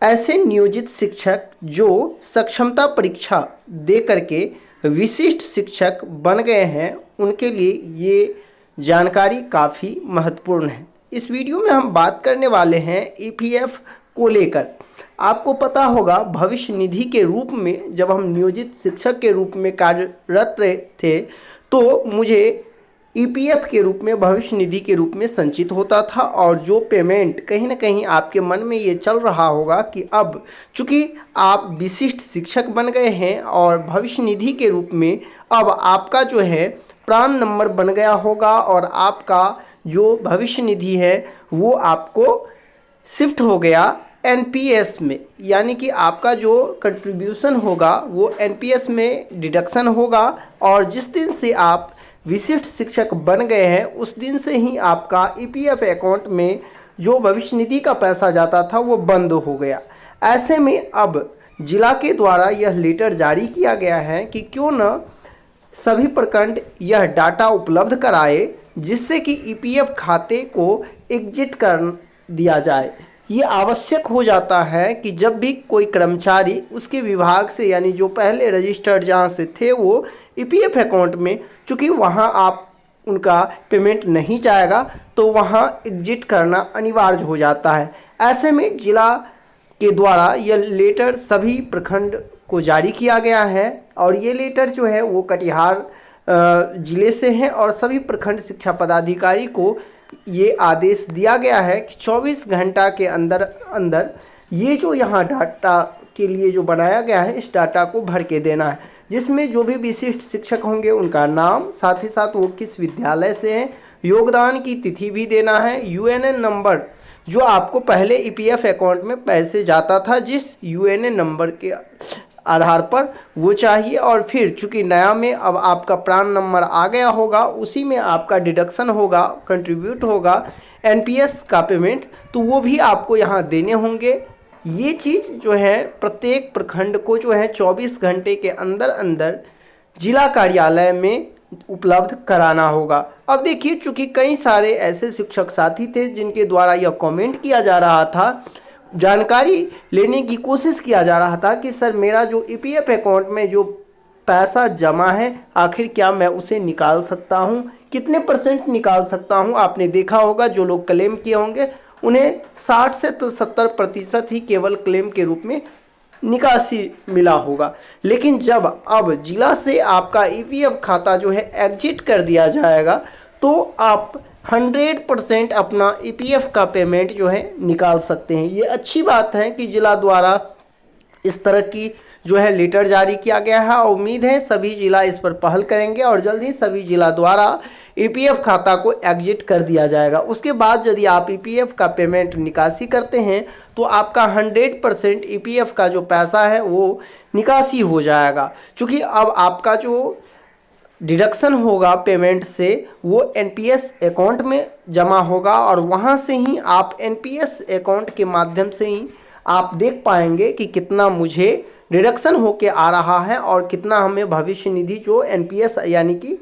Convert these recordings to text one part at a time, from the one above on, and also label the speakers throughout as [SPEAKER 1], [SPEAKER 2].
[SPEAKER 1] ऐसे नियोजित शिक्षक जो सक्षमता परीक्षा दे करके विशिष्ट शिक्षक बन गए हैं, उनके लिए ये जानकारी काफ़ी महत्वपूर्ण है। इस वीडियो में हम बात करने वाले हैं ईपीएफ को लेकर। आपको पता होगा, भविष्य निधि के रूप में जब हम नियोजित शिक्षक के रूप में कार्यरत थे तो मुझे ईपीएफ के रूप में, भविष्य निधि के रूप में संचित होता था, और जो पेमेंट कहीं ना कहीं आपके मन में ये चल रहा होगा कि अब चूँकि आप विशिष्ट शिक्षक बन गए हैं और भविष्य निधि के रूप में अब आपका जो है प्राण नंबर बन गया होगा और आपका जो भविष्य निधि है वो आपको शिफ्ट हो गया एनपीएस में, यानी कि आपका जो कंट्रीब्यूशन होगा वो एनपीएस में डिडक्शन होगा, और जिस दिन से आप विशिष्ट शिक्षक बन गए हैं उस दिन से ही आपका ईपीएफ अकाउंट में जो भविष्य निधि का पैसा जाता था वो बंद हो गया। ऐसे में अब जिला के द्वारा यह लेटर जारी किया गया है कि क्यों न सभी प्रखंड यह डाटा उपलब्ध कराए जिससे कि ईपीएफ खाते को एग्जिट कर दिया जाए। ये आवश्यक हो जाता है कि जब भी कोई कर्मचारी उसके विभाग से, यानी जो पहले रजिस्टर्ड जहाँ से थे वो ईपीएफ अकाउंट में, चूँकि वहाँ आप उनका पेमेंट नहीं जाएगा तो वहाँ एग्जिट करना अनिवार्य हो जाता है। ऐसे में जिला के द्वारा यह लेटर सभी प्रखंड को जारी किया गया है, और ये लेटर जो है वो कटिहार जिले से है, और सभी प्रखंड शिक्षा पदाधिकारी को ये आदेश दिया गया है कि 24 घंटा के अंदर अंदर ये जो यहाँ डाटा के लिए जो बनाया गया है इस डाटा को भर के देना है, जिसमें जो भी विशिष्ट शिक्षक होंगे उनका नाम, साथ ही साथ वो किस विद्यालय से हैं, योगदान की तिथि भी देना है, यूएनएन नंबर जो आपको पहले ईपीएफ अकाउंट में पैसे जाता था जिस यूएनएन नंबर के आधार पर वो चाहिए, और फिर चूँकि नया में अब आपका प्राण नंबर आ गया होगा उसी में आपका डिडक्शन होगा, कंट्रीब्यूट होगा एनपीएस का पेमेंट, तो वो भी आपको यहाँ देने होंगे। ये चीज़ जो है प्रत्येक प्रखंड को जो है 24 घंटे के अंदर अंदर जिला कार्यालय में उपलब्ध कराना होगा। अब देखिए, चूँकि कई सारे ऐसे शिक्षक साथी थे जिनके द्वारा यह कमेंट किया जा रहा था, जानकारी लेने की कोशिश किया जा रहा था कि सर मेरा जो ईपीएफ अकाउंट में जो पैसा जमा है आखिर क्या मैं उसे निकाल सकता हूं, कितने % निकाल सकता हूं। आपने देखा होगा जो लोग क्लेम किए होंगे उन्हें 60 से तो 70% ही केवल क्लेम के रूप में निकासी मिला होगा, लेकिन जब अब जिला से आपका ईपीएफ खाता जो है एग्जिट कर दिया जाएगा तो आप 100% अपना ईपीएफ का पेमेंट जो है निकाल सकते हैं। ये अच्छी बात है कि जिला द्वारा इस तरह की जो है लेटर जारी किया गया है। उम्मीद है सभी जिला इस पर पहल करेंगे और जल्द ही सभी जिला द्वारा ईपीएफ खाता को एग्जिट कर दिया जाएगा। उसके बाद यदि आप ईपीएफ का पेमेंट निकासी करते हैं तो आपका 100% ईपीएफ का जो पैसा है वो निकासी हो जाएगा, क्योंकि अब आपका जो डिडक्शन होगा पेमेंट से वो एनपीएस अकाउंट में जमा होगा, और वहाँ से ही आप एनपीएस अकाउंट के माध्यम से ही आप देख पाएंगे कि कितना मुझे डिडक्शन होके आ रहा है और कितना हमें भविष्य निधि जो एनपीएस यानी कि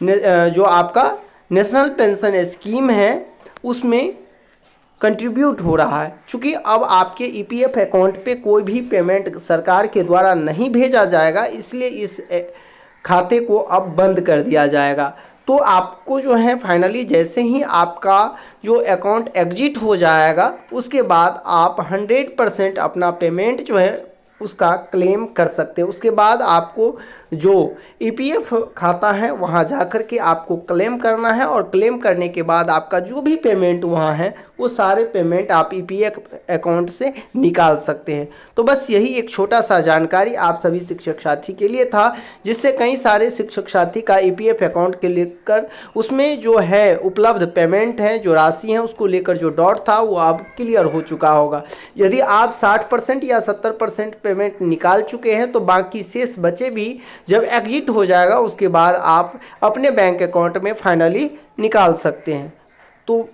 [SPEAKER 1] जो आपका नेशनल पेंशन स्कीम है उसमें कंट्रीब्यूट हो रहा है। चूँकि अब आपके ईपीएफ अकाउंट पे कोई भी पेमेंट सरकार के द्वारा नहीं भेजा जाएगा, इसलिए इस खाते को अब बंद कर दिया जाएगा। तो आपको जो है फाइनली जैसे ही आपका जो अकाउंट एग्जिट हो जाएगा उसके बाद आप 100% अपना पेमेंट जो है उसका क्लेम कर सकते हैं। उसके बाद आपको जो ईपीएफ खाता है वहाँ जा कर के आपको क्लेम करना है, और क्लेम करने के बाद आपका जो भी पेमेंट वहाँ है वो सारे पेमेंट आप ईपीएफ अकाउंट से निकाल सकते हैं। तो बस यही एक छोटा सा जानकारी आप सभी शिक्षक साथी के लिए था, जिससे कई सारे शिक्षक साथी का ईपीएफ अकाउंट के लेकर उसमें जो है उपलब्ध पेमेंट है, जो राशि है उसको लेकर जो डाउट था वो अब क्लियर हो चुका होगा। यदि आप 60% या 70% पेमेंट निकाल चुके हैं तो बाकी शेष बचे भी जब एग्जिट हो जाएगा उसके बाद आप अपने बैंक अकाउंट में फाइनली निकाल सकते हैं। तो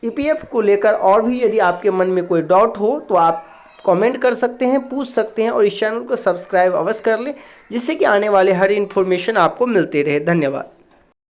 [SPEAKER 1] ईपीएफ को लेकर और भी यदि आपके मन में कोई डाउट हो तो आप कमेंट कर सकते हैं, पूछ सकते हैं, और इस चैनल को सब्सक्राइब अवश्य कर लें जिससे कि आने वाले हर इन्फॉर्मेशन आपको मिलते रहे। धन्यवाद।